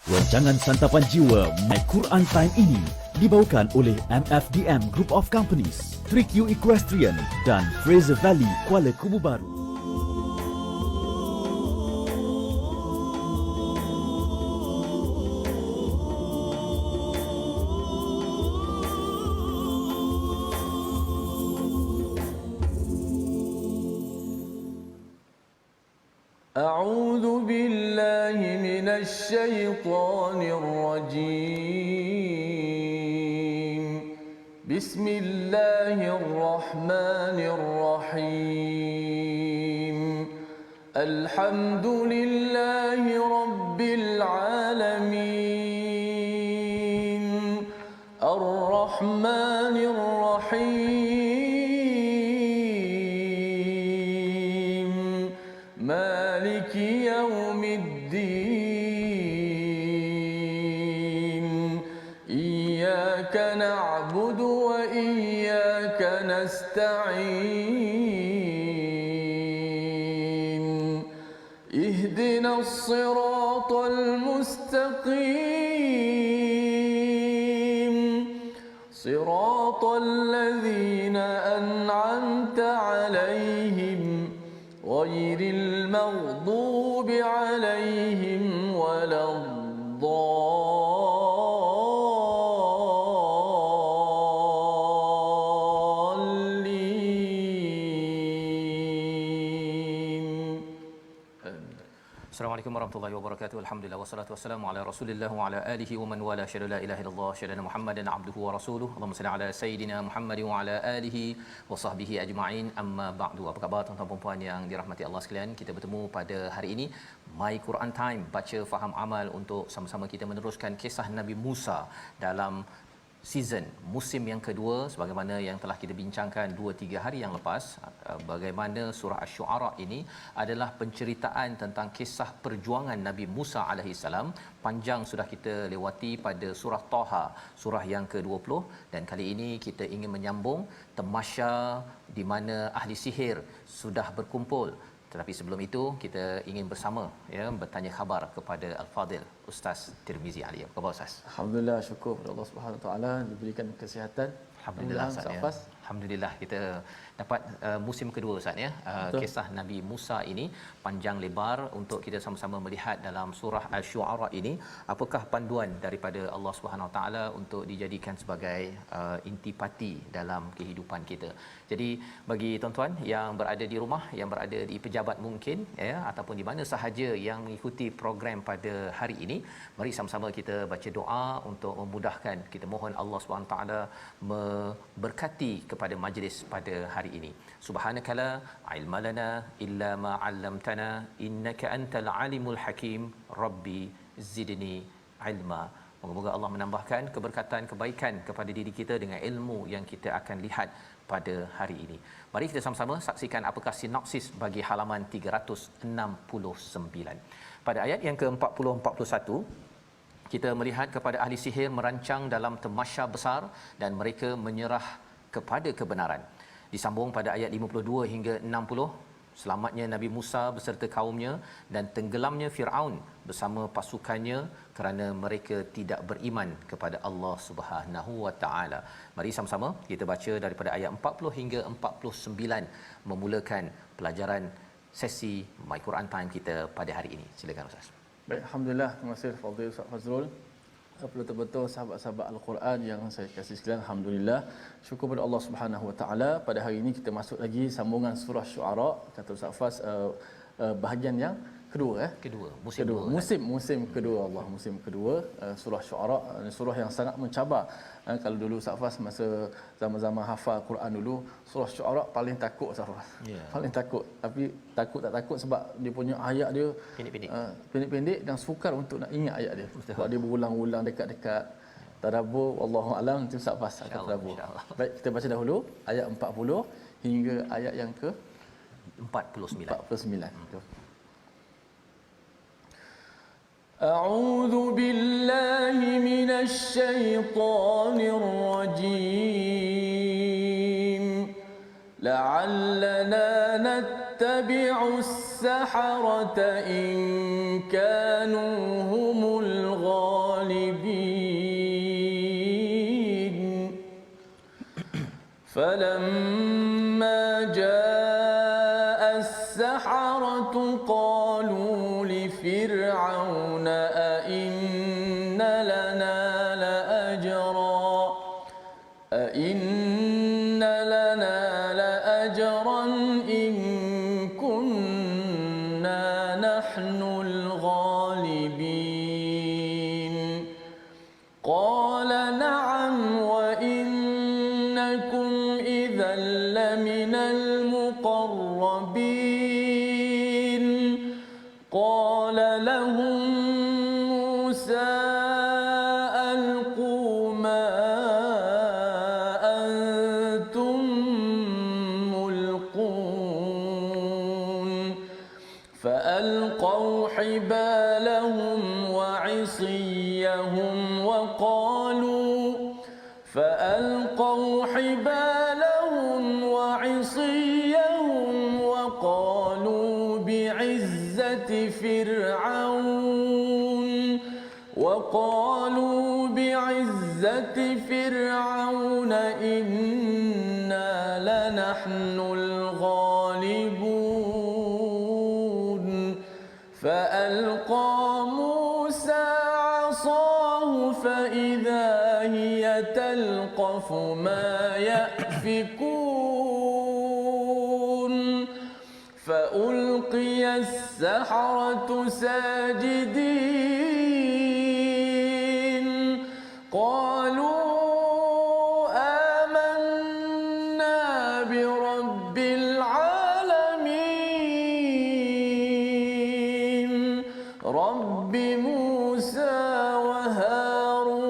Rancangan Santapan Jiwa My Quran Time ini dibawakan oleh MFDM Group of Companies, 3Q Equestrian dan Fraser Valley Kuala Kubu Baru. أعوذ بالله من الشيطان الرجيم بسم الله الرحمن الرحيم الحمد لله رب العالمين الرحمن الرحيم مالك يوم الدين إياك نعبد وإياك نستعين اهدنا الصراط المستقيم صراط الذين أنعمت عليهم غير المغضوب عليهم ولا الضالين. Assalamualaikum warahmatullahi wabarakatuh. Alhamdulillah wassalatu wassalamu ala Rasulillah wa ala alihi wa man wala syada la ilaha illallah syada Muhammadan abduhu wa rasuluhu. Allahumma salli ala sayidina Muhammad wa ala alihi wa sahbihi ajma'in. Amma ba'du. Apa khabar tuan-tuan dan puan yang dirahmati Allah sekalian? Kita bertemu pada hari ini My Quran Time, baca faham amal untuk sama-sama kita meneruskan kisah Nabi Musa dalam season musim yang kedua, sebagaimana yang telah kita bincangkan 2-3 hari yang lepas, bagaimana surah Asy-Syu'ara ini adalah penceritaan tentang kisah perjuangan Nabi Musa alaihi salam. Panjang sudah kita lewati pada surah Taha, surah yang ke-20, dan kali ini kita ingin menyambung tamasya di mana ahli sihir sudah berkumpul. Tetapi sebelum itu kita ingin bersama bertanya khabar kepada Al-Fadil Ustaz Tirmizi Ali. Apa khabar Ustaz? Alhamdulillah, syukur kepada Allah Subhanahu Wa Taala diberikan kesihatan. Alhamdulillah Ustaz ya. Alhamdulillah kita dapat musim kedua Ustaz ya. Kisah Nabi Musa ini panjang lebar untuk kita sama-sama melihat dalam surah Asy-Syu'ara ini apakah panduan daripada Allah Subhanahu Wa Taala untuk dijadikan sebagai intipati dalam kehidupan kita. Jadi bagi tuan-tuan yang berada di rumah, yang berada di pejabat mungkin ya, ataupun di mana sahaja yang mengikuti program pada hari ini, mari sama-sama kita baca doa untuk memudahkan. Kita mohon Allah Subhanahu Wa Taala berkati kepada majlis pada hari ini. Subhanakala ilma lana illa ma 'allamtana innaka antal alimul hakim. Rabbi zidni ilma. Moga-moga Allah menambahkan keberkatan, kebaikan kepada diri kita dengan ilmu yang kita akan lihat pada hari ini. Mari kita sama-sama saksikan apakah sinopsis bagi halaman 369. Pada ayat yang ke-40-41, kita melihat kepada ahli sihir merancang dalam tamasya besar dan mereka menyerah kepada kebenaran. Disambung pada ayat 52 hingga 60, selamatnya Nabi Musa beserta kaumnya dan tenggelamnya Firaun bersama pasukannya kerana mereka tidak beriman kepada Allah Subhanahu Wa Taala. Mari sama-sama kita baca daripada ayat 40 hingga 49 memulakan pelajaran sesi My Quran Time kita pada hari ini. Silakan Ustaz. Baik, alhamdulillah, terima kasih Fadil Ustaz Fazrul. Betul-betul sahabat-sahabat Al-Quran yang saya kasih sekalian, alhamdulillah, syukur kepada Allah Subhanahu Wa Taala. Pada hari ini kita masuk lagi sambungan surah Syu'ara, kata Ustaz Faz, bahagian yang kedua musim kedua Allah, musim kedua surah Syu'ara, surah yang sangat mencabar. Kalau dulu Ustaz Faz masa zaman-zaman hafal Quran dulu, surah Syu'ara paling takut Ustaz Faz. Paling takut. Tapi takut tak takut sebab dia punya ayat dia pendek-pendek dan sukar untuk nak ingat ayat dia. Sebab dia berulang-ulang dekat-dekat. Tadabbur wallahu alam, nanti Ustaz Faz akan tadabbur. Baik, kita baca dahulu ayat 40 hingga ayat yang ke 49. أعوذ بالله من الشيطان الرجيم لعلنا نتبع السحرة إن كانوا هم الغالبين فلما جاء السحرة قالوا لفرعون أئن لنا لأجرا إن كنا نحن الغالبين قال نعم وإنكم إذا لمن المقربين قال لهم موسى ألقوا ما أنتم ملقون فألقوا حبالهم وعصيهم وقالوا بعزة فرعون إنا لنحن الغالبون فألقى موسى عصاه فإذا هي تلقف ما يأفكون فألقي السحرة ساجدين قالوا آمنا برب العالمين رب موسى وهارون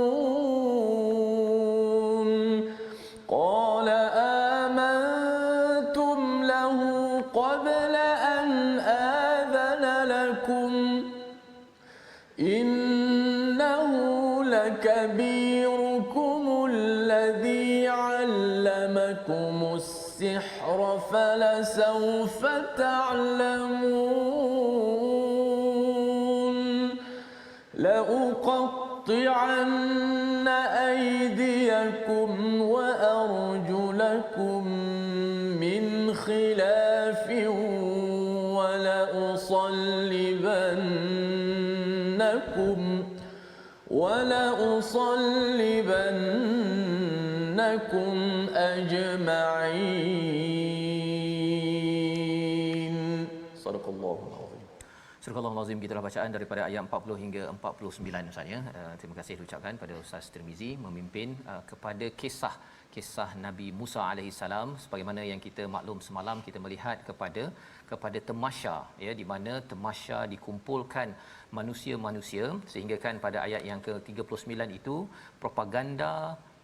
قال آمنتم له قبل أن آذن لكم إنه لكبيركم الذي علمكم السحر فلسوف تعلمون لأقطعن أيديكم وأرجلكم من خلاف ولأصلبنكم أجمعين صدق الله العظيم. Surah Al-Azim, gitulah bacaan daripada ayat 40 hingga 49 Ustaz ya. Terima kasih diucapkan pada Ustaz Tirmizi memimpin kepada kisah Nabi Musa alaihi salam. Sebagaimana yang kita maklum semalam, kita melihat kepada tamasya ya, di mana tamasya dikumpulkan manusia-manusia sehingga kan pada ayat yang ke-39 itu propaganda,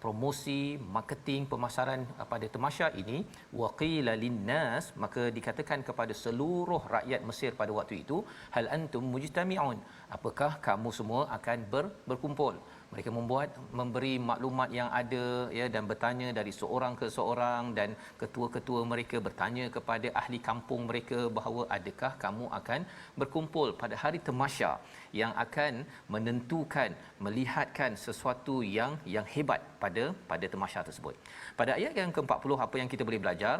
promosi, marketing, pemasaran pada tamasya ini waqila linnas, maka dikatakan kepada seluruh rakyat Mesir pada waktu itu, hal antum mujtami'un, apakah kamu semua akan berkumpul. Mereka memberi maklumat yang ada ya, dan bertanya dari seorang ke seorang, dan ketua-ketua mereka bertanya kepada ahli kampung mereka bahawa adakah kamu akan berkumpul pada hari tamasya yang akan menentukan, melihatkan sesuatu yang hebat pada tamasya tersebut. Pada ayat yang ke-40 apa yang kita boleh belajar?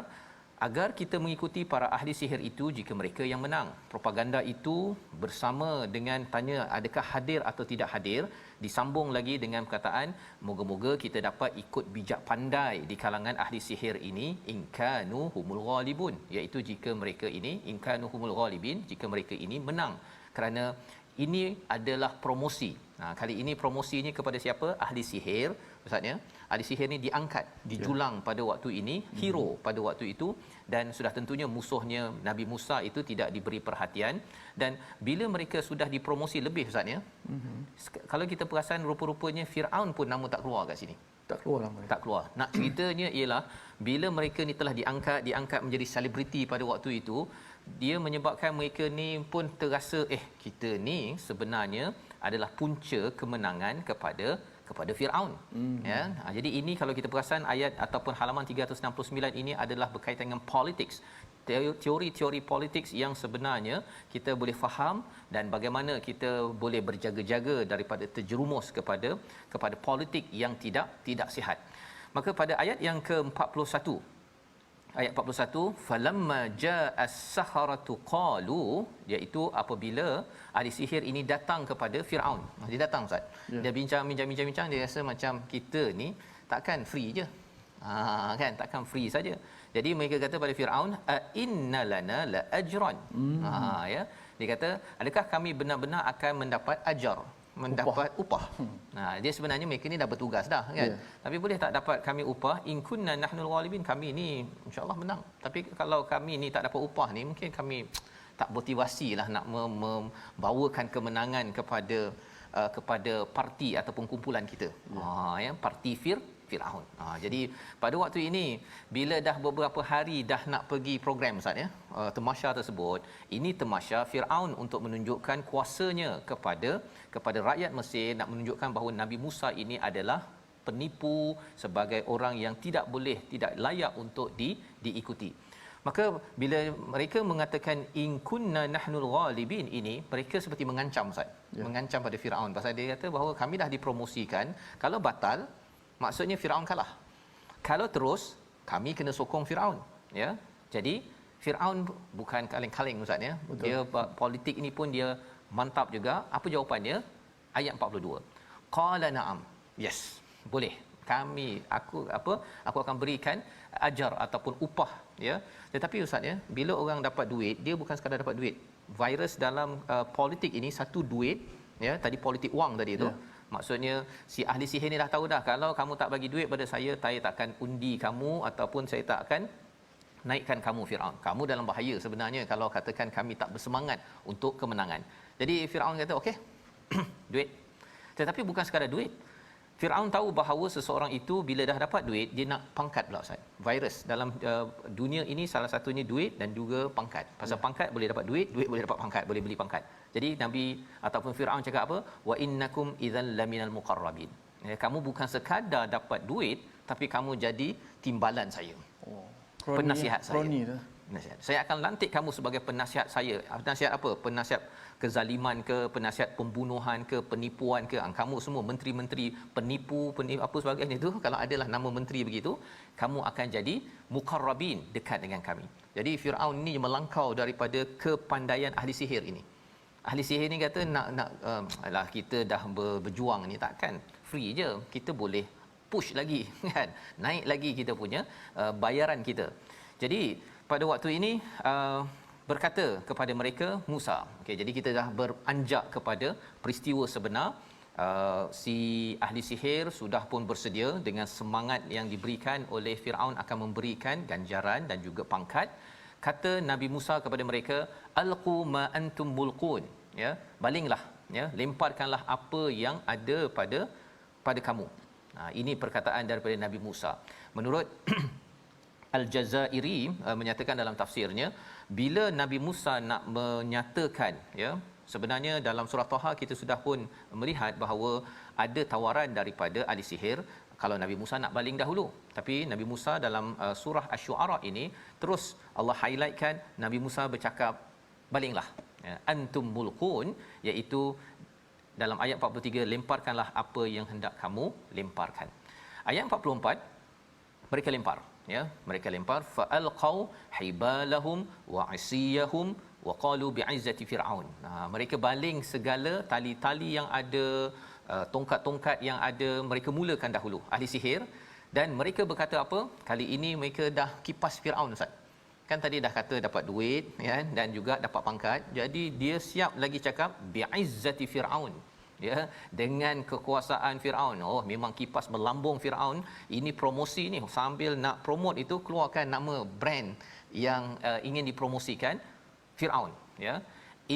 Agar kita mengikuti para ahli sihir itu jika mereka yang menang. Propaganda itu bersama dengan tanya adakah hadir atau tidak hadir, disambung lagi dengan perkataan moga-moga kita dapat ikut bijak pandai di kalangan ahli sihir ini, in kanu humul ghalibun, iaitu jika mereka ini in kanu humul ghalibin, jika mereka ini menang. Kerana ini adalah promosi. Kali ini promosinya kepada siapa? Ahli sihir. Maksudnya ahli sihir ni diangkat, dijulang pada waktu ini, hero pada waktu itu, dan sudah tentunya musuhnya Nabi Musa itu tidak diberi perhatian. Dan bila mereka sudah dipromosi lebih Ustaz ya, kalau kita perasan rupa-rupanya Firaun pun nama tak keluar kat sini. Tak keluar lah mereka. Tak keluar. Nak ceritanya ialah bila mereka ni telah diangkat menjadi selebriti pada waktu itu, dia menyebabkan mereka ni pun terasa kita ni sebenarnya adalah punca kemenangan kepada Firaun. Ya. Jadi ini kalau kita perasan ayat ataupun halaman 369 ini adalah berkaitan dengan politics. Teori-teori politik yang sebenarnya kita boleh faham, dan bagaimana kita boleh berjaga-jaga daripada terjerumus kepada politik yang tidak sihat. Maka pada ayat yang ke-41, ayat 41, falamma jaa as-saharatu qalu, iaitu apabila ahli sihir ini datang kepada Firaun. Dia datang Ustaz. Dia bincang, dia rasa macam kita ni takkan free je. Kan, takkan free saja. Jadi mereka kata pada Firaun, a inna lana la ajran. Ya. Dia kata, adakah kami benar-benar akan mendapat ajar, mendapat upah. Dia sebenarnya mereka ni dah bertugas dah kan. Tapi boleh tak dapat kami upah? In kunna nahnul ghalibin, kami ni insya-Allah menang. Tapi kalau kami ni tak dapat upah ni, mungkin kami tak motivasilah nak membawakan kemenangan kepada parti ataupun kumpulan kita. Ya, parti Firaun. Jadi pada waktu ini bila dah beberapa hari dah nak pergi program Ustaz ya, tamasya tersebut, ini tamasya Firaun untuk menunjukkan kuasanya kepada rakyat Mesir, nak menunjukkan bahawa Nabi Musa ini adalah penipu, sebagai orang yang tidak layak untuk diikuti. Maka bila mereka mengatakan in kunna nahnul ghalibin, ini mereka seperti mengancam Ustaz. Mengancam pada Firaun, pasal dia kata bahawa kami dah dipromosikan, kalau batal maksudnya Firaun kalah. Kalau terus, kami kena sokong Firaun, ya. Jadi Firaun bukan kaleng-kaleng Ustaz ya. Betul. Dia politik ini pun dia mantap juga. Apa jawapannya? Ayat 42. Qala na'am. Yes, boleh. Aku akan berikan ajar ataupun upah, ya. Tetapi Ustaz ya, bila orang dapat duit, dia bukan sekadar dapat duit. Virus dalam politik ini satu duit, ya. Tadi politik wang tadi tu. Maksudnya si ahli sihir ni dah tahu dah, kalau kamu tak bagi duit pada saya tak akan undi kamu ataupun saya tak akan naikkan kamu Firaun. Kamu dalam bahaya sebenarnya kalau katakan kami tak bersemangat untuk kemenangan. Jadi Firaun kata okey, duit. Tetapi bukan sekadar duit. Firaun tahu bahawa seseorang itu bila dah dapat duit, dia nak pangkat pula Ustaz. Virus dalam dunia ini salah satunya duit dan juga pangkat. Pasal pangkat boleh dapat duit, duit boleh dapat pangkat, boleh beli pangkat. Jadi Nabi ataupun Firaun cakap apa? Wa innakum idzal laminal muqarrabin. Ya, kamu bukan sekadar dapat duit, tapi kamu jadi timbalan saya. Penasihat saya. Penasihat. Saya akan lantik kamu sebagai penasihat saya. Penasihat apa? Penasihat kezaliman ke, penasihat pembunuhan ke, penipuan ke. Kamu semua menteri-menteri penipu apa sebagainya itu, kalau adalah nama menteri begitu, kamu akan jadi muqarrabin, dekat dengan kami. Jadi Firaun ni melangkau daripada kepandaian ahli sihir ini. Ahli sihir ni kata alah kita dah berjuang ni takkan free je. Kita boleh push lagi kan. Naik lagi kita punya bayaran kita. Jadi pada waktu ini berkata kepada mereka Musa. Okey, jadi kita dah beranjak kepada peristiwa sebenar. Si ahli sihir sudah pun bersedia dengan semangat yang diberikan oleh Firaun akan memberikan ganjaran dan juga pangkat. Kata Nabi Musa kepada mereka, alqu ma antum mulqun, ya, balinglah, ya, lemparkanlah apa yang ada pada kamu. Ini perkataan daripada Nabi Musa. Menurut Al-Jazairi menyatakan dalam tafsirnya, bila Nabi Musa nak menyatakan, ya, sebenarnya dalam surah Taha kita sudah pun melihat bahawa ada tawaran daripada ahli sihir kalau Nabi Musa nak baling dahulu. Tapi Nabi Musa dalam surah Asy-Syu'ara ini terus Allah highlightkan Nabi Musa bercakap balinglah, ya, antum mulqun, iaitu dalam ayat 43, lemparkanlah apa yang hendak kamu lemparkan. Ayat 44 mereka lempar, ya, mereka lempar fa'alqau hibalahum wa asiyahum wa qalu bi'izzati fir'aun. Mereka baling segala tali-tali yang ada, tongkat-tongkat yang ada, mereka mulakan dahulu ahli sihir, dan mereka berkata apa? Kali ini mereka dah kipas Firaun Ustaz. Kan tadi dah kata dapat duit, ya, dan juga dapat pangkat. Jadi dia siap lagi cakap bi'izzati fir'aun, ya, dengan kekuasaan Firaun. Oh, memang kipas melambung Firaun. Ini promosi ni, sambil nak promote itu keluarkan nama brand yang ingin dipromosikan Firaun, ya.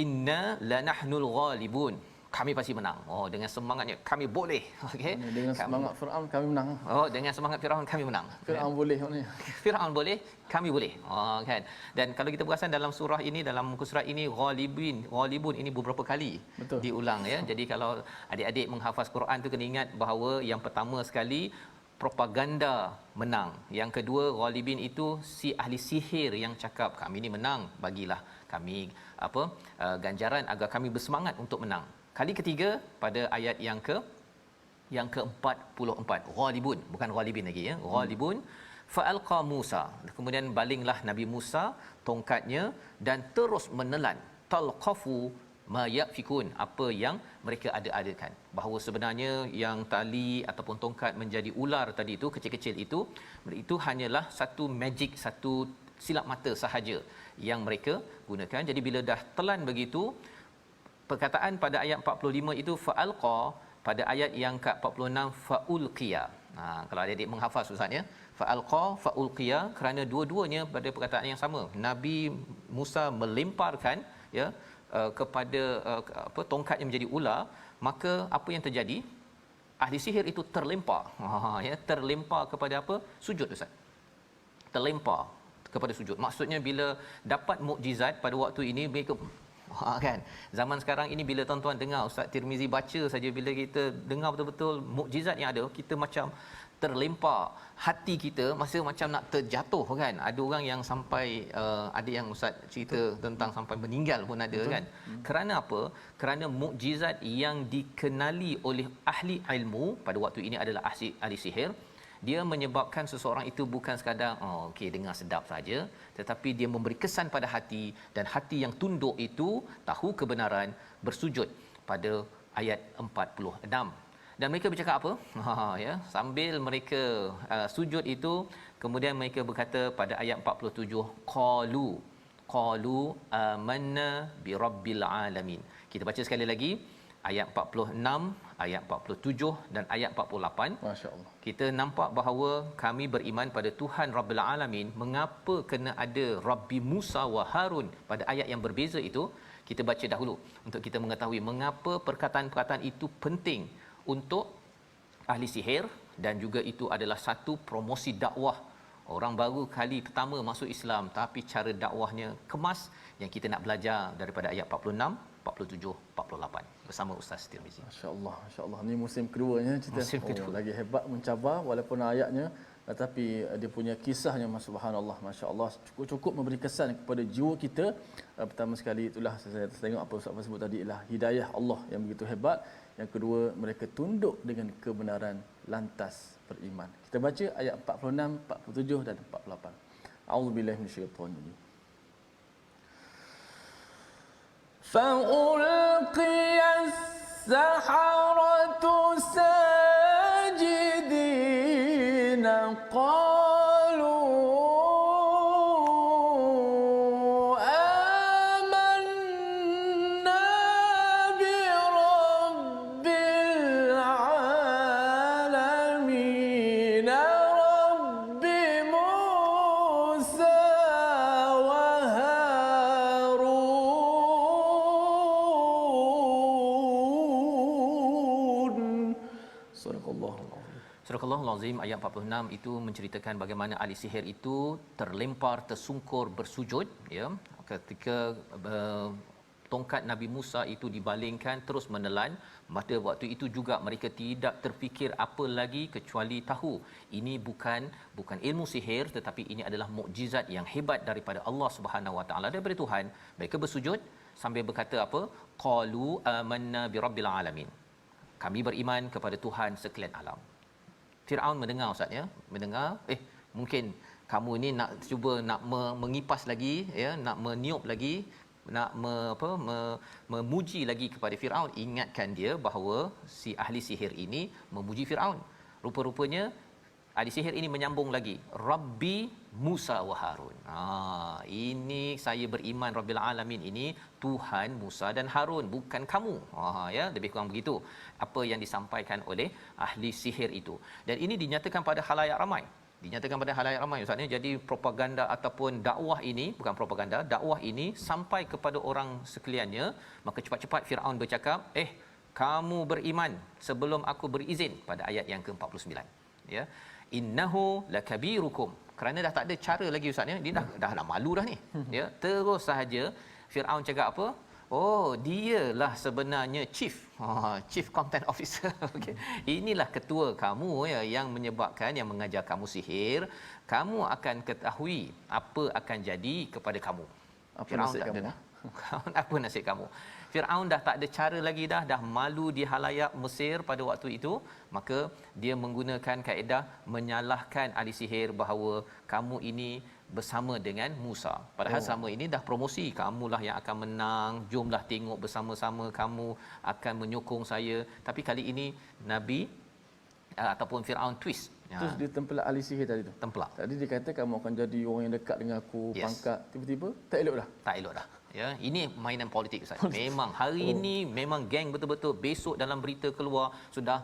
Inna lanahnul ghalibun, kami pasti menang. Oh, dengan semangatnya kami boleh. Okey. Dengan semangat Firaun kami menang. Oh, dengan semangat Firaun kami menang. Firaun boleh maknanya. Firaun boleh, kami boleh. Oh, kan. Dan kalau kita perasan dalam surah ini, dalam muka surat ini, ghalibun ini beberapa kali diulang, ya. Jadi kalau adik-adik menghafaz Quran tu kena ingat bahawa yang pertama sekali propaganda menang. Yang kedua, ghalibin itu si ahli sihir yang cakap kami ni menang, bagilah kami ganjaran agar kami bersemangat untuk menang. Kali ketiga pada ayat yang ke-44, ghalibun, bukan ghalibin lagi ya, ghalibun. Fa'alqa Musa, kemudian balinglah Nabi Musa tongkatnya dan terus menelan talqafu ma yafikun, apa yang mereka ada-adakan. Bahawa sebenarnya yang tali ataupun tongkat menjadi ular tadi itu, kecil-kecil itu hanyalah satu magic, satu silap mata sahaja yang mereka gunakan. Jadi bila dah telan begitu, perkataan pada ayat 45 itu fa'alqa, pada ayat yang ke-46 faulqiya. Kalau adik-adik menghafaz Ustaz ya, fa'alqa faulqiya, kerana dua-duanya pada perkataan yang sama. Nabi Musa melemparkan ya kepada tongkatnya menjadi ular, maka apa yang terjadi? Ahli sihir itu terlempar. Ya, terlempar kepada apa? Sujud Ustaz. Terlempar kepada sujud. Maksudnya bila dapat mukjizat pada waktu ini, mereka kan. Zaman sekarang ini bila tuan-tuan dengar Ustaz Tirmizi baca saja, bila kita dengar betul-betul mukjizat yang ada, kita macam terlempar, hati kita masa macam nak terjatuh kan. Ada orang yang sampai ada yang Ustaz cerita tentang sampai meninggal pun ada kan. Kerana apa? Kerana mukjizat yang dikenali oleh ahli ilmu pada waktu ini adalah ahli sihir. Dia menyebabkan seseorang itu bukan sekadar okey dengar sedap saja, tetapi dia memberi kesan pada hati, dan hati yang tunduk itu tahu kebenaran, bersujud pada ayat 46. Dan mereka bercakap apa? Ya, sambil mereka sujud itu, kemudian mereka berkata pada ayat 47, qalu amanna bi rabbil alamin. Kita baca sekali lagi ayat 46, ayat 47 dan ayat 48. Masya-Allah. Kita nampak bahawa kami beriman pada Tuhan Rabbil Alamin. Mengapa kena ada Rabbi Musa wa Harun pada ayat yang berbeza itu? Kita baca dahulu untuk kita mengetahui mengapa perkataan-perkataan itu penting untuk ahli sihir, dan juga itu adalah satu promosi dakwah. Orang baru kali pertama masuk Islam, tapi cara dakwahnya kemas, yang kita nak belajar daripada ayat 46, 47, 48 bersama Ustaz Tirmizi. Masya-Allah, masya-Allah. Ni musim keduanya cerita. Musim kedua. Lagi hebat, mencabar walaupun ayatnya, tetapi dia punya kisahnya subhanallah, masya-Allah, cukup memberi kesan kepada jiwa kita. Pertama sekali itulah saya tengok apa Ustaz sebut tadi, ialah hidayah Allah yang begitu hebat. Yang kedua, mereka tunduk dengan kebenaran lantas beriman. Kita baca ayat 46, 47 dan 48. A'udzubillahi minasyaitonir rajim. فألقي السحرة ساجدين قالوا آمنا برب العالمين رب موسى Surah Al-Azim ayat 46 itu menceritakan bagaimana ahli sihir itu terlempar, tersungkur, bersujud ya, ketika tongkat Nabi Musa itu dibalingkan terus menelan. Pada waktu itu juga mereka tidak terfikir apa lagi kecuali tahu ini bukan ilmu sihir, tetapi ini adalah mukjizat yang hebat daripada Allah Subhanahu Wa Taala, daripada Tuhan. Mereka bersujud sambil berkata apa? Qalu amanna birabbil alamin. Kami beriman kepada Tuhan sekalian alam. Firaun mendengar Ustaz ya, mendengar mungkin kamu ni nak cuba nak mengipas lagi ya, nak meniup lagi, nak memuji lagi kepada Firaun. Ingatkan dia bahawa si ahli sihir ini memuji Firaun. Rupa-rupanya ahli sihir ini menyambung lagi, Rabbi Musa wa Harun. Ini saya beriman Rabbil Alamin ini Tuhan Musa dan Harun, bukan kamu. Ya, lebih kurang begitu apa yang disampaikan oleh ahli sihir itu. Dan ini dinyatakan pada khalayak ramai. Dinyatakan pada khalayak ramai Ustaz. Jadi propaganda ataupun dakwah ini, bukan propaganda, dakwah ini sampai kepada orang sekaliannya. Maka cepat-cepat Firaun bercakap, kamu beriman sebelum aku berizin, pada ayat yang ke-49. Ya. Innahu lakabirukum. Kerana dah tak ada cara lagi Ustaz ya. Dia dah malu dah ni. Ya, terus sahaja Firaun cakap apa? Oh, dialah sebenarnya chief content officer. Okey. Inilah ketua kamu ya, yang menyebabkan, yang mengajar kamu sihir. Kamu akan ketahui apa akan jadi kepada kamu. Apa nasib kamu? Apa nasib kamu? Firaun dah tak ada cara lagi dah malu di halayak Mesir pada waktu itu, maka dia menggunakan kaedah menyalahkan ahli sihir bahawa kamu ini bersama dengan Musa. Padahal sama ini dah promosi, kamulah yang akan menang, jomlah tengok bersama-sama, kamu akan menyokong saya. Tapi kali ini Nabi ataupun Firaun twist. Terus dia tempelak ahli sihir tadi tu. Tempelak. Tadi dia kata kamu akan jadi orang yang dekat dengan aku, pangkat. Tiba-tiba tak elok dah. Tak elok dah. Ya, ini mainan politik Ustaz. Memang hari ini memang geng betul-betul, besok dalam berita keluar sudah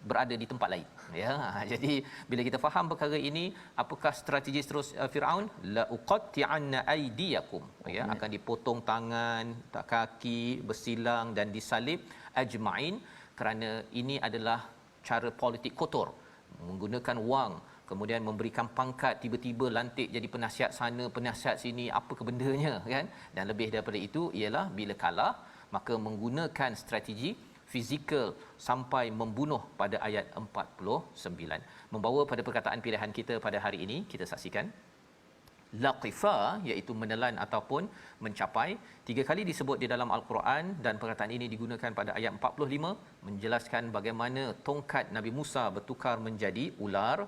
berada di tempat lain. Ya, jadi bila kita faham perkara ini, apakah strategi terus Firaun? La uqatti'anna aydiyakum. Ya, akan dipotong tangan, kaki, bersilang dan disalib ajma'in, kerana ini adalah cara politik kotor, menggunakan wang, kemudian memberikan pangkat, tiba-tiba lantik jadi penasihat sana, penasihat sini, apa kebendanya kan. Dan lebih daripada itu ialah bila kalah, maka menggunakan strategi fizikal sampai membunuh pada ayat 49. Membawa pada perkataan pilihan kita pada hari ini, kita saksikan laqifa, iaitu menelan ataupun mencapai, 3 kali disebut di dalam al-Quran, dan perkataan ini digunakan pada ayat 45 menjelaskan bagaimana tongkat Nabi Musa bertukar menjadi ular.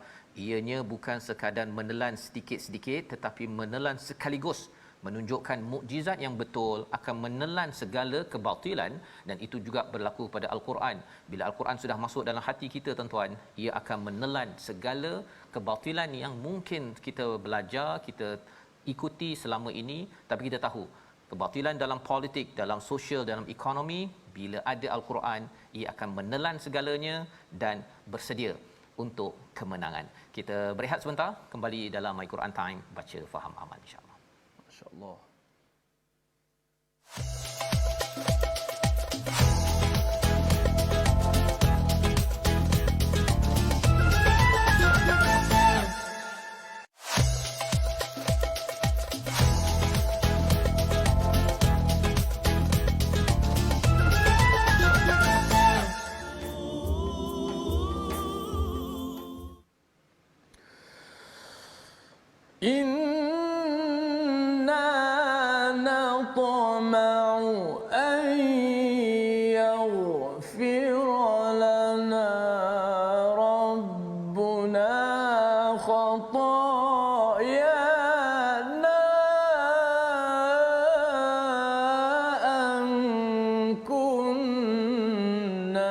Ianya bukan sekadar menelan sedikit-sedikit, tetapi menelan sekaligus, menunjukkan mukjizat yang betul akan menelan segala kebatilan. Dan itu juga berlaku pada al-Quran. Bila al-Quran sudah masuk dalam hati kita tuan-tuan, ia akan menelan segala kebatilan yang mungkin kita belajar, kita ikuti selama ini, tapi kita tahu kebatilan dalam politik, dalam sosial, dalam ekonomi, bila ada al-Quran, ia akan menelan segalanya dan bersedia untuk kemenangan. Kita berehat sebentar, kembali dalam My Quran Time, baca faham amal insya-Allah. Masya-Allah. Inna natma'u an yaghfira lana rabbuna khatayana an kunna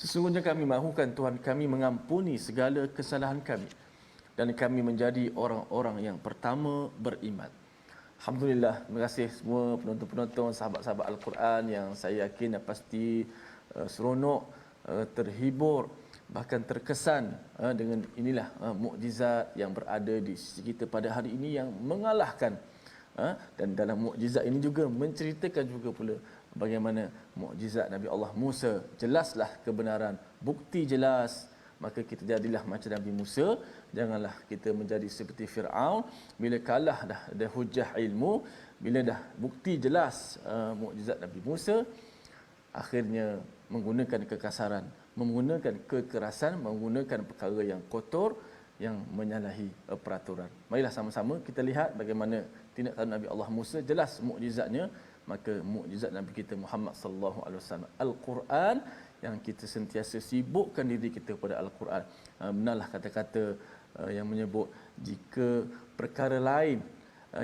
sesungguhnya kami mahukan Tuhan kami mengampuni segala kesalahan kami dan kami menjadi orang-orang yang pertama beriman. Alhamdulillah, terima kasih semua penonton-penonton, sahabat-sahabat Al-Quran yang saya yakin pasti seronok, terhibur, bahkan terkesan dengan inilah mukjizat yang berada di sisi kita pada hari ini yang mengalahkan. Dan dalam mukjizat ini juga menceritakan juga pula bagaimana mukjizat Nabi Allah Musa, jelaslah kebenaran, bukti jelas, maka kita jadilah macam Nabi Musa, janganlah kita menjadi seperti Firaun. Bila kalah dah ada hujah ilmu, bila dah bukti jelas mukjizat Nabi Musa, akhirnya menggunakan kekasaran, menggunakan kekerasan, menggunakan perkara yang kotor, yang menyalahi peraturan. Marilah sama-sama kita lihat bagaimana tindakan Nabi Allah Musa, jelas mukjizatnya. Maka mukjizat Nabi kita Muhammad sallallahu alaihi wasallam, Al-Quran, yang kita sentiasa sibukkan diri kita pada Al-Quran. Benarlah kata-kata yang menyebut jika perkara lain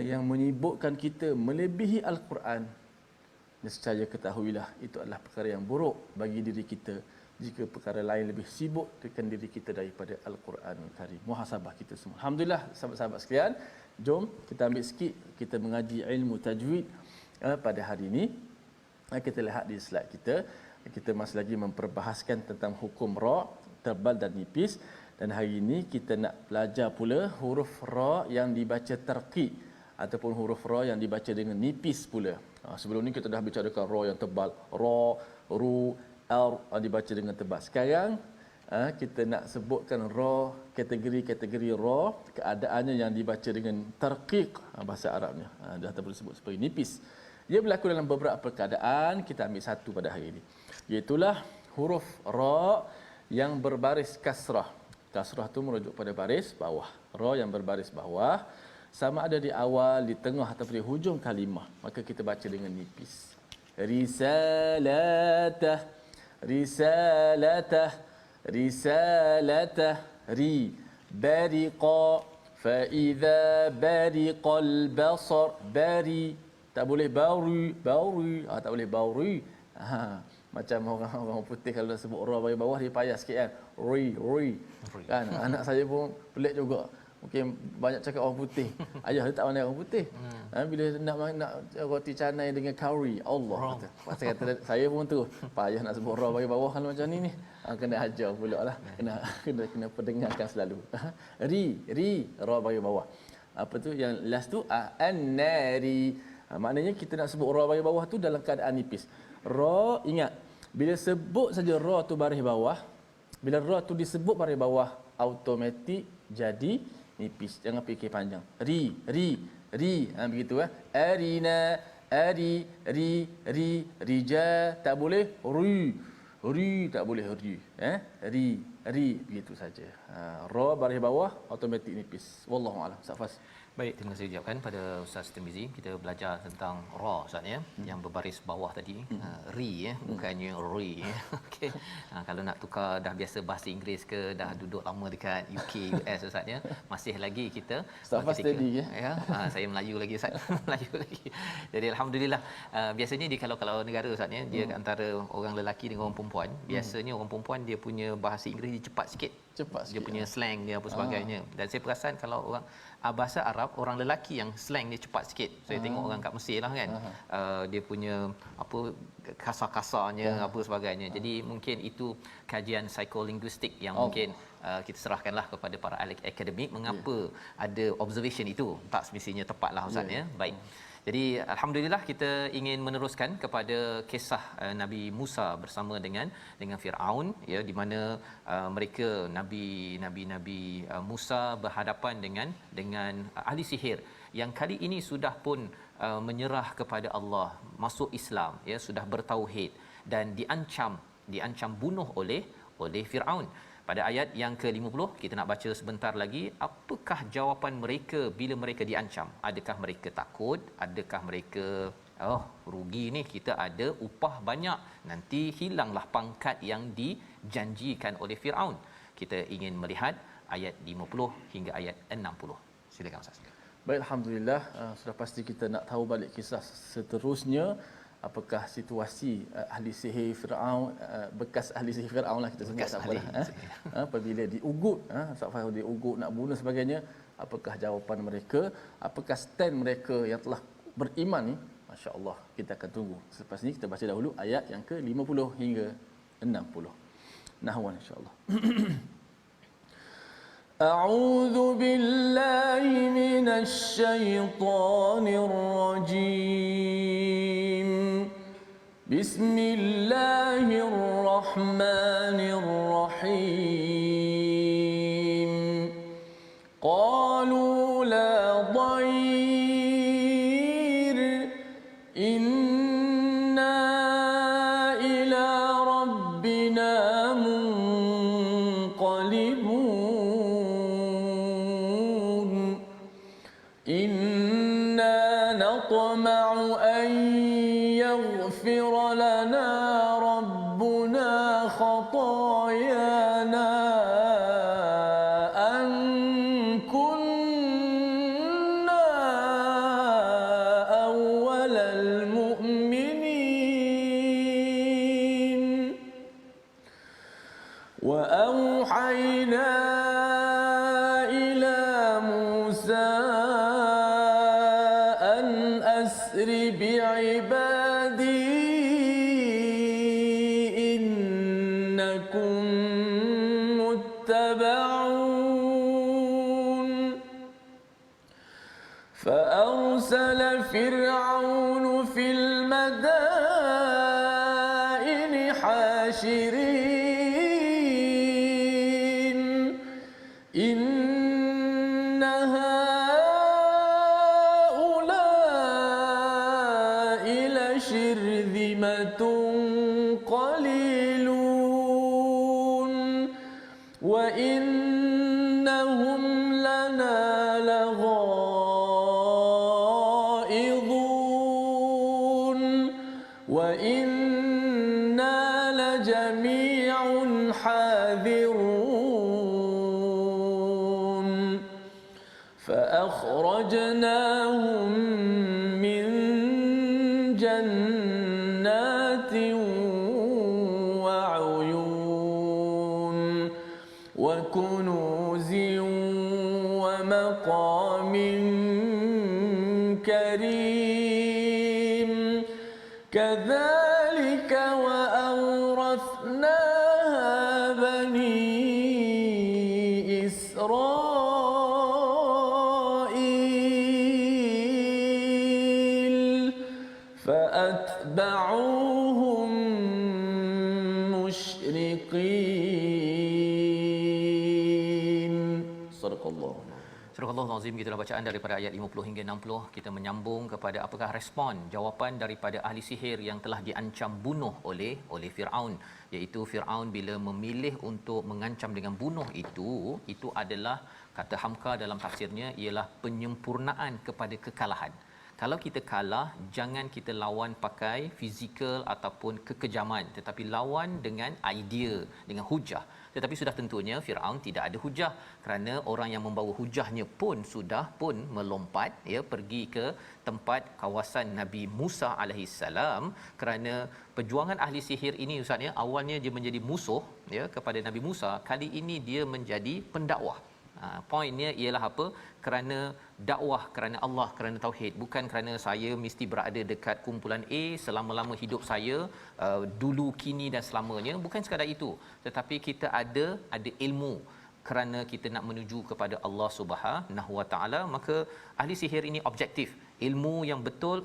yang menyibukkan kita melebihi Al-Quran, nescaya ketahuilah itu adalah perkara yang buruk bagi diri kita jika perkara lain lebih sibuk dengan diri kita daripada Al-Quranul Karim. Muhasabah kita semua. Alhamdulillah, sahabat-sahabat sekalian, jom kita ambil sikit, kita mengaji ilmu tajwid pada hari ini. Kita lihat di slide kita, kita masih lagi memperbahaskan tentang hukum ra, tebal dan nipis, dan hari ini kita nak belajar pula huruf ra yang dibaca tarqiq ataupun huruf ra yang dibaca dengan nipis pula. Sebelum ni kita dah bicarakan ra yang tebal, ra, ru, ar dibaca dengan tebal. Sekarang kita nak sebutkan ra, kategori-kategori ra, keadaannya yang dibaca dengan tarqiq, bahasa Arabnya. Dah tak boleh sebut sebagai nipis. Ia berlaku dalam beberapa keadaan, kita ambil satu pada hari ini. Iaitulah huruf ra yang berbaris kasrah. Kasrah tu merujuk pada baris bawah. Ra yang berbaris bawah sama ada di awal, di tengah ataupun di hujung kalimah, maka kita baca dengan nipis. Risalatah, risalatah, risalatah, ri bariqa fa idza bariqal basar, bari tak boleh bauri, bauri, tak boleh bauri. Macam orang putih kalau dah sebut ra bagi bawah dia payah sikit kan. Ri, ri. Kan anak saya pun pelik juga. Mungkin banyak cakap orang putih. Ayah dia tak pandai orang putih. Bila nak roti canai dengan curry, Allah kata. Pasal kata saya pun tu payah nak sebut ra bagi bawah kalau macam ni. Kena ajar pula lah. Kena perdengarkan selalu. Ri, ra bagi bawah. Apa tu yang last tu an-nari. Maknanya kita nak sebut ra bagi bawah tu dalam keadaan nipis. Ra, ingat, bila sebut saja ra tu baris bawah, bila ra tu disebut baris bawah, automatik jadi nipis. Jangan fikir panjang. Ri, begitu Arina, ari, ri, rija, tak boleh ri, tak boleh ri. Ri, begitu saja. Ra baris bawah automatik nipis. Wallahu a'lam. Safas. Baik, terima kasih ucapkan pada Ustaz Tirmizi. Kita belajar tentang ra Ustaz ya, yang berbaris bawah tadi, ri bukannya ri. Okey. Kalau nak tukar dah biasa bahasa Inggeris ke, dah duduk lama dekat UK, US Ustaz ya, masih lagi kita Safas tadi ya. Saya Melayu lagi Ustaz. Melayu lagi. Jadi alhamdulillah, biasanya di kalau negara Ustaz ya, dia antara orang lelaki dengan orang perempuan, biasanya orang perempuan dia punya bahasa Inggeris dia cepat sikit. Dia punya slang dia apa sebagainya. Dan saya perasan kalau orang bahasa Arab, orang lelaki yang slang dia cepat sikit. Saya tengok orang kat Mesir lah kan. Dia punya apa kasar-kasarnya apa sebagainya. Jadi mungkin itu kajian psikolinguistik yang mungkin kita serahkanlah kepada para ahli akademik mengapa ada observation itu tak semestinya tepatlah Ustaz ya. Baik. Jadi alhamdulillah kita ingin meneruskan kepada kisah Nabi Musa bersama dengan Firaun ya, di mana mereka nabi Musa berhadapan dengan ahli sihir yang kali ini sudah pun menyerah kepada Allah, masuk Islam ya, sudah bertauhid dan diancam bunuh oleh Firaun. Pada ayat yang ke-50 kita nak baca sebentar lagi, apakah jawapan mereka bila mereka diancam? Adakah mereka takut? Adakah mereka rugi ni, kita ada upah banyak, nanti hilanglah pangkat yang dijanjikan oleh Firaun? Kita ingin melihat ayat 50 hingga ayat 60. Silakan Ustaz. Baik, alhamdulillah, sudah pasti kita nak tahu balik kisah seterusnya. Apakah situasi ahli sihir Firaun, bekas ahli sihir Firaun lah kita sebut tak apalah, apabila diugut, diugut nak bunuh sebagainya, apakah jawapan mereka, apakah stand mereka yang telah beriman ni? Masya-Allah, kita akan tunggu. Selepas ni kita baca dahulu ayat yang ke-50 hingga 60. Nahwan insya-Allah. A'udzu billahi minasy syaithanir rajim. Bismillahirrahmanirrahim. Qalu la dhair inna ila rabbina munqalibun. Inna natma'u an yaghfir lana rabbuna khataayana an kunna awwalal mu'minin. Wa awhayna ila Musa an asri bi'ibadi innakum muttaba'un. فأرسل فرعون في المدائن حاشرين إن هؤلاء لشرذمة قليلون إنهم لنا لغائظون وإنا لجميع حاذرون فأخرجناهم من جنات وعيون وكنوز ومقام كريم كذلك وأورثناها بني إسرائيل فأتبعوهم مشرقين صدق الله. Surah Al-Azim, kita dah bacaan daripada ayat 50 hingga 60. Kita menyambung kepada apakah respon jawapan daripada ahli sihir yang telah diancam bunuh oleh Firaun, iaitu Firaun bila memilih untuk mengancam dengan bunuh itu adalah kata Hamka dalam tafsirnya ialah penyempurnaan kepada kekalahan. Kalau kita kalah, jangan kita lawan pakai fizikal ataupun kekejaman, tetapi lawan dengan idea, dengan hujah. Tetapi sudah tentunya Firaun tidak ada hujah, kerana orang yang membawa hujahnya pun melompat pergi ke tempat kawasan Nabi Musa alaihissalam, kerana perjuangan ahli sihir ini ustaz awalnya dia menjadi musuh kepada Nabi Musa, kali ini dia menjadi pendakwah. Poinnya ialah apa? Kerana dakwah, kerana Allah, kerana tauhid, bukan kerana saya mesti berada dekat kumpulan A selama-lama hidup saya, dulu, kini dan selamanya. Bukan sekadar itu, tetapi kita ada ilmu kerana kita nak menuju kepada Allah Subhanahu Wa Taala. Maka ahli sihir ini objektif, ilmu yang betul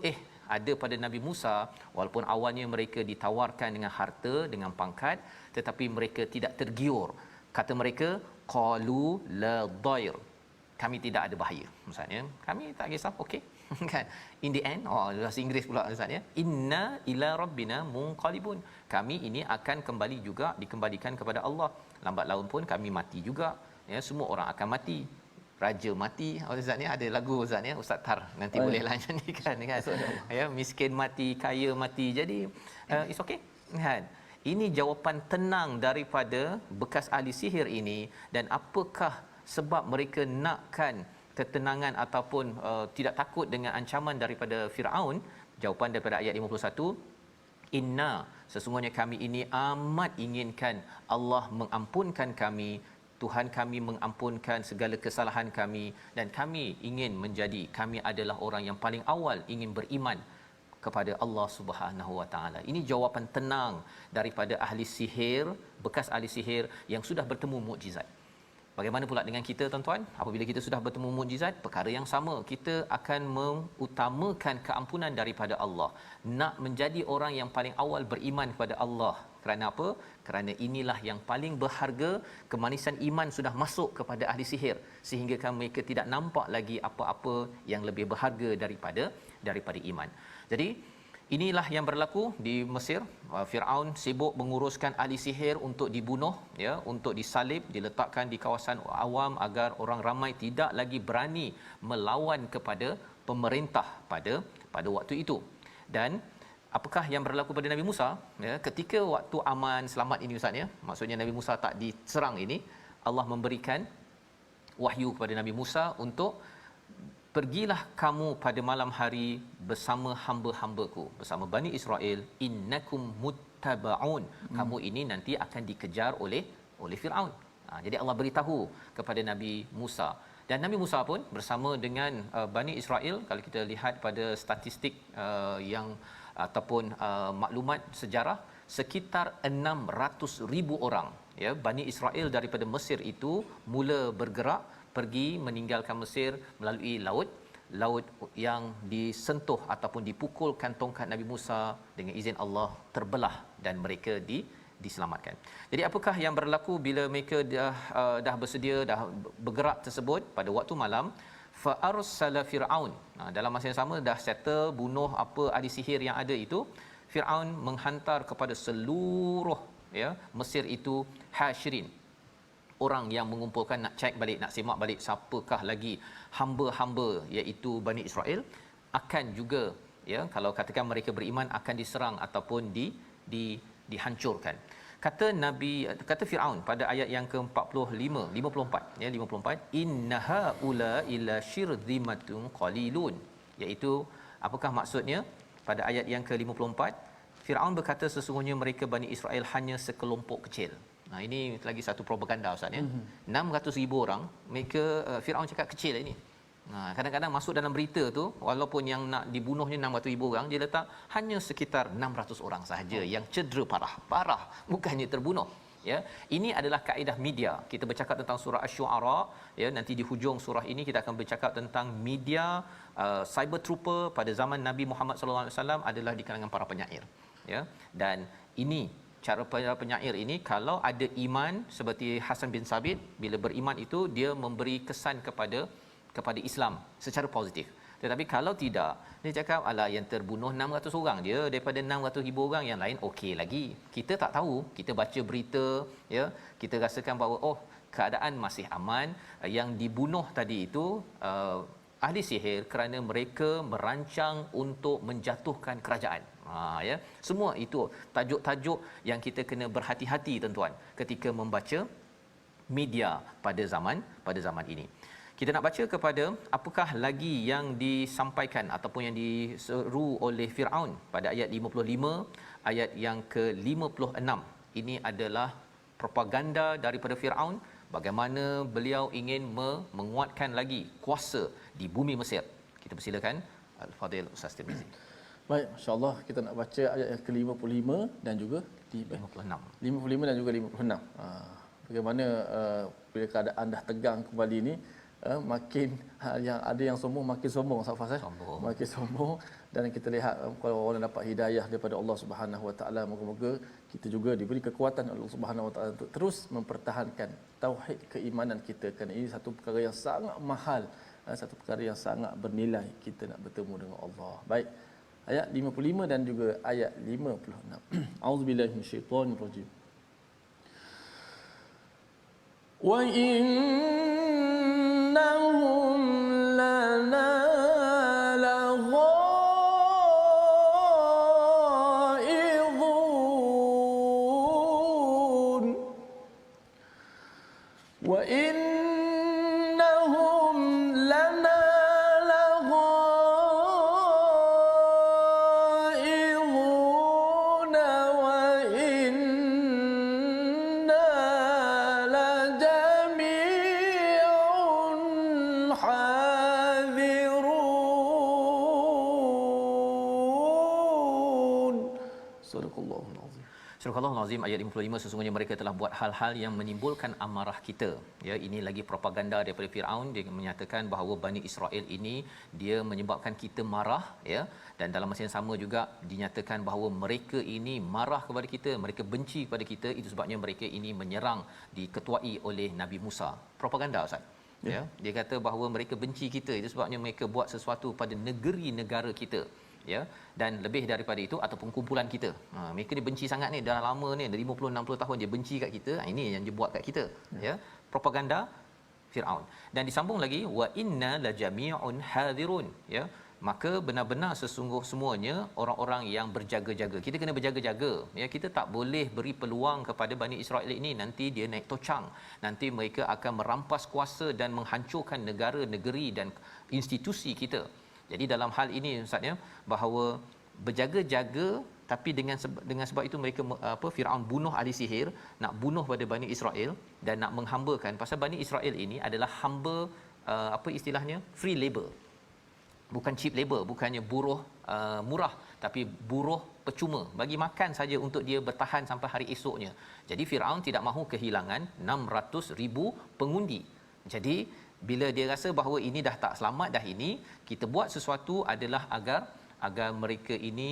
ada pada Nabi Musa, walaupun awalnya mereka ditawarkan dengan harta, dengan pangkat, tetapi mereka tidak tergiur. Kata mereka, qalu la dhair, kami tidak ada bahaya. Maksudnya kami tak kisah, okey. Kan, in the end, bahasa Inggeris pula maksudnya, inna ila rabbina munqalibun, kami ini akan kembali juga, dikembalikan kepada Allah. Lambat laun pun kami mati juga, semua orang akan mati. Raja mati, ustaz ada lagu ustaz Ustaz Tar nanti bolehlah nyanyikan kan. Miskin mati, kaya mati. Jadi it's okay kan. Ini jawapan tenang daripada bekas ahli sihir ini. Dan apakah sebab mereka nakkan ketenangan ataupun tidak takut dengan ancaman daripada Firaun? Jawapan daripada ayat 51, inna, sesungguhnya kami ini amat inginkan Allah mengampunkan kami, Tuhan kami mengampunkan segala kesalahan kami, dan kami ingin kami adalah orang yang paling awal ingin beriman kepada Allah Subhanahu Wa Taala. Ini jawapan tenang daripada ahli sihir, bekas ahli sihir yang sudah bertemu mukjizat. Bagaimana pula dengan kita tuan-tuan? Apabila kita sudah bertemu mukjizat, perkara yang sama. Kita akan mengutamakan keampunan daripada Allah. Nak menjadi orang yang paling awal beriman kepada Allah. Kerana apa? Kerana inilah yang paling berharga. Kemanisan iman sudah masuk kepada ahli sihir, sehingga mereka tidak nampak lagi apa-apa yang lebih berharga daripada iman. Jadi inilah yang berlaku di Mesir. Firaun sibuk menguruskan ahli sihir untuk dibunuh, untuk disalib, diletakkan di kawasan awam agar orang ramai tidak lagi berani melawan kepada pemerintah pada waktu itu. Dan apakah yang berlaku pada Nabi Musa ketika waktu aman selamat ini ustaz maksudnya Nabi Musa tak diserang ini, Allah memberikan wahyu kepada Nabi Musa untuk pergilah kamu pada malam hari bersama hamba-hambaku, bersama Bani Israel, innakum muttabaun, kamu ini nanti akan dikejar oleh Firaun. Jadi Allah beritahu kepada Nabi Musa, dan Nabi Musa pun bersama dengan Bani Israel. Kalau kita lihat pada statistik yang ataupun maklumat sejarah, sekitar 600,000 orang Bani Israel daripada Mesir itu mula bergerak pergi meninggalkan Mesir melalui laut yang disentuh ataupun dipukulkan tongkat Nabi Musa, dengan izin Allah terbelah dan mereka diselamatkan. Jadi apakah yang berlaku bila mereka dah bersedia, dah bergerak tersebut pada waktu malam? Fa arsala Firaun, dalam masa yang sama dah settle bunuh apa ahli sihir yang ada itu. Firaun menghantar kepada seluruh Mesir itu hasyirin, orang yang mengumpulkan, nak cek balik, nak semak balik siapakah lagi hamba-hamba iaitu Bani Israel akan juga kalau katakan mereka beriman akan diserang ataupun dihancurkan. Kata Firaun pada ayat yang ke-45 54 innaha ula ila syirzimatun qalilun, iaitu apakah maksudnya pada ayat yang ke-54 Firaun berkata sesungguhnya mereka Bani Israel hanya sekelompok kecil. Nah ini lagi satu propaganda Ustaz 600,000 orang mereka Firaun cakap kecil ini. Kadang-kadang masuk dalam berita tu walaupun yang nak dibunuhnya 600,000 orang, dia letak hanya sekitar 600 orang sahaja yang cedera parah bukannya terbunuh. Ini adalah kaedah media. Kita bercakap tentang surah Asy-Syu'ara, nanti di hujung surah ini kita akan bercakap tentang media cyber trooper pada zaman Nabi Muhammad sallallahu alaihi wasallam adalah di kalangan para penyair. Dan ini cara para penyair ini, kalau ada iman seperti Hasan bin Sabit, bila beriman itu dia memberi kesan kepada Islam secara positif. Tetapi kalau tidak, dia cakap alah yang terbunuh 600 orang dia daripada 600,000 orang yang lain okey lagi. Kita tak tahu, kita baca berita kita rasakan bahawa keadaan masih aman. Yang dibunuh tadi itu ahli sihir kerana mereka merancang untuk menjatuhkan kerajaan. Semua itu tajuk-tajuk yang kita kena berhati-hati tuan-tuan ketika membaca media pada zaman ini. Kita nak baca kepada apakah lagi yang disampaikan ataupun yang diseru oleh Firaun pada ayat 55, ayat yang ke-56. Ini adalah propaganda daripada Firaun, bagaimana beliau ingin menguatkan lagi kuasa di bumi Mesir. Kita persilakan Al-Fadhil Ustaz Tirmizi. Baik, insya-Allah kita nak baca ayat yang ke-55 dan juga 55 dan juga 56. Bagaimana bila keadaan dah tegang kembali ni, makin yang ada yang sombong makin sombong, makin sombong, dan kita lihat kalau orang dapat hidayah daripada Allah Subhanahu Wa Taala, moga-moga kita juga diberi kekuatan oleh Allah Subhanahu Wa Taala untuk terus mempertahankan tauhid keimanan kita, kerana ini satu perkara yang sangat mahal, satu perkara yang sangat bernilai kita nak bertemu dengan Allah. Baik, ayat 55 dan juga ayat 56. Auzubillahi minasyaitonir rajim. Wa innahum lana laghaidun wa innahum lana laghaidun wa inna lajami'un hadirun. Sadaqallahul azim. Surah Al-Azim ayat 55, sesungguhnya mereka telah buat hal-hal yang menimbulkan amarah kita. Ini lagi propaganda daripada Firaun. Dia menyatakan bahawa Bani Israel ini dia menyebabkan kita marah, dan dalam masa yang sama juga dinyatakan bahawa mereka ini marah kepada kita, mereka benci kepada kita, itu sebabnya mereka ini menyerang, diketuai oleh Nabi Musa. Propaganda Ustaz. Dia kata bahawa mereka benci kita, itu sebabnya mereka buat sesuatu pada negeri negara kita. Dan lebih daripada itu ataupun kumpulan kita. Mereka ni benci sangat ni, dah lama ni, dah 50-60 tahun dia benci kat kita. Ini yang dia buat kat kita. Propaganda Firaun. Dan disambung lagi wa inna lajami'un hadirun. Maka benar-benar sesungguh semuanya orang-orang yang berjaga-jaga. Kita kena berjaga-jaga. Kita tak boleh beri peluang kepada Bani Israel ini nanti dia naik tocang. Nanti mereka akan merampas kuasa dan menghancurkan negara, negeri dan institusi kita. Jadi dalam hal ini Ustaz bahawa berjaga-jaga, tapi dengan sebab itu mereka Firaun bunuh ahli sihir, nak bunuh pada Bani Israel dan nak menghambakan, pasal Bani Israel ini adalah hamba istilahnya free labor. Bukan cheap labor, bukannya buruh murah, tapi buruh percuma, bagi makan saja untuk dia bertahan sampai hari esoknya. Jadi Firaun tidak mahu kehilangan 600,000 pengundi. Jadi bila dia rasa bahawa ini dah tak selamat dah, ini kita buat sesuatu adalah agar mereka ini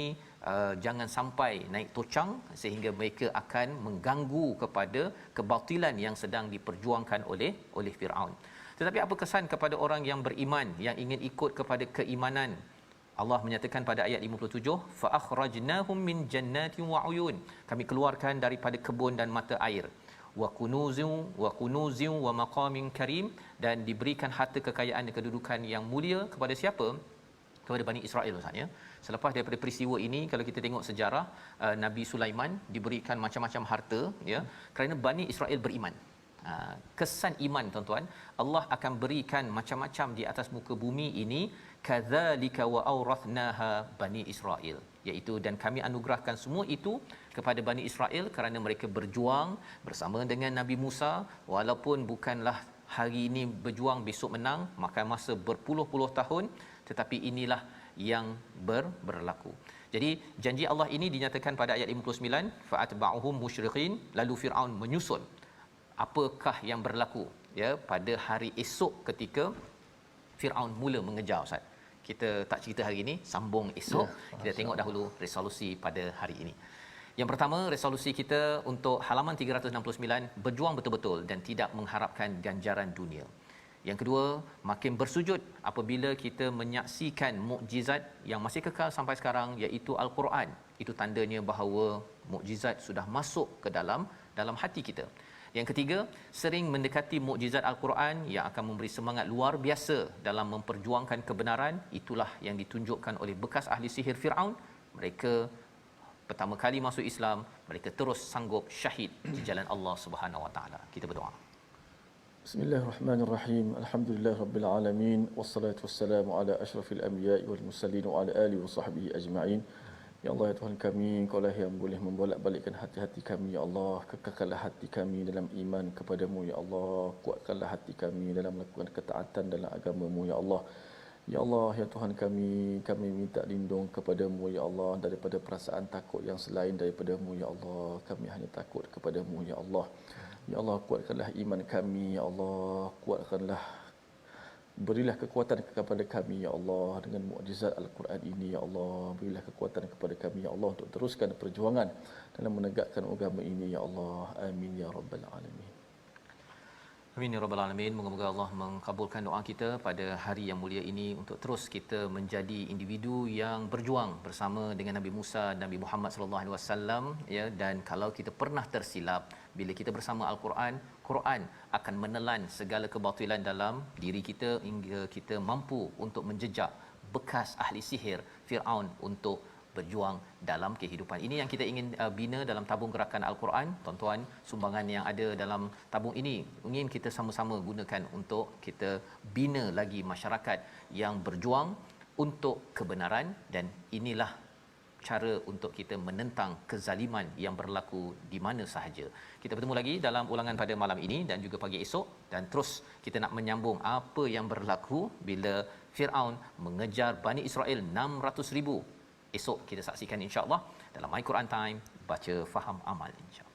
jangan sampai naik tocang, sehingga mereka akan mengganggu kepada kebatilan yang sedang diperjuangkan oleh Firaun. Tetapi apa kesan kepada orang yang beriman yang ingin ikut kepada keimanan? Allah menyatakan pada ayat 57, fa akhrajnahum min jannatin wa uyun, kami keluarkan daripada kebun dan mata air. wa kunuzin wa maqamin karim, dan diberikan harta kekayaan dan kedudukan yang mulia kepada siapa? Kepada Bani Israel Ustaz ya. Selepas daripada peristiwa ini, kalau kita tengok sejarah, Nabi Sulaiman diberikan macam-macam harta ya, kerana Bani Israel beriman. Kesan iman tuan-tuan, Allah akan berikan macam-macam di atas muka bumi ini, kadzalika wa awrathnaha Bani Israel, iaitu dan kami anugerahkan semua itu kepada Bani Israel kerana mereka berjuang bersama dengan Nabi Musa, walaupun bukanlah hari ini berjuang besok menang, makan masa berpuluh-puluh tahun, tetapi inilah yang berlaku. Jadi janji Allah ini dinyatakan pada ayat 59, fa'atba'uhum musyriqin, lalu Firaun menyusul. Apakah yang berlaku ya pada hari esok ketika Firaun mula mengejar Ustaz? Kita tak cerita hari ini, sambung esok. Kita tengok dahulu resolusi pada hari ini. Yang pertama, resolusi kita untuk halaman 369, berjuang betul-betul dan tidak mengharapkan ganjaran dunia. Yang kedua, makin bersujud apabila kita menyaksikan mukjizat yang masih kekal sampai sekarang, iaitu Al-Quran. Itu tandanya bahawa mukjizat sudah masuk ke dalam hati kita. Yang ketiga, sering mendekati mukjizat Al-Quran yang akan memberi semangat luar biasa dalam memperjuangkan kebenaran. Itulah yang ditunjukkan oleh bekas ahli sihir Firaun. Mereka pertama kali masuk Islam, mereka terus sanggup syahid di jalan Allah Subhanahu Wa Taala. Kita berdoa. Bismillahirrahmanirrahim. Alhamdulillahirabbil alamin, wassalatu wassalamu ala asyrafil anbiya'i wal mursalin wa ala alihi wa sahbihi ajma'in. Ya Allah, ya Tuhan kami, Engkau lah yang boleh membolak-balikkan hati-hati kami, ya Allah. Kekalkanlah hati kami dalam iman kepadamu, ya Allah. Kuatkanlah hati kami dalam melakukan ketaatan dalam agamamu, ya Allah. Ya Allah, ya Tuhan kami minta lindung kepadamu, ya Allah, daripada perasaan takut yang selain daripadamu, ya Allah. Kami hanya takut kepadamu, ya Allah. Ya Allah, kuatkanlah iman kami, ya Allah. Kuatkanlah, berilah kekuatan kepada kami, ya Allah, dengan mukjizat Al-Quran ini, ya Allah. Berilah kekuatan kepada kami, ya Allah, untuk teruskan perjuangan dalam menegakkan agama ini, ya Allah. Amin ya rabbal alamin. Amin ya rabbal alamin. Moga-moga Allah mengabulkan doa kita pada hari yang mulia ini untuk terus kita menjadi individu yang berjuang bersama dengan Nabi Musa dan Nabi Muhammad sallallahu alaihi wasallam ya. Dan kalau kita pernah tersilap, bila kita bersama Al-Quran, Quran akan menelan segala kebatilan dalam diri kita hingga kita mampu untuk menjejak bekas ahli sihir Firaun untuk berjuang dalam kehidupan. Ini yang kita ingin bina dalam tabung gerakan Al-Quran. Tuan-tuan, sumbangan yang ada dalam tabung ini ingin kita sama-sama gunakan untuk kita bina lagi masyarakat yang berjuang untuk kebenaran, dan inilah cara untuk kita menentang kezaliman yang berlaku di mana sahaja. Kita bertemu lagi dalam ulangan pada malam ini dan juga pagi esok, dan terus kita nak menyambung apa yang berlaku bila Firaun mengejar Bani Israel 600,000. Esok kita saksikan insya-Allah dalam My Quran Time, baca faham amal insya-Allah.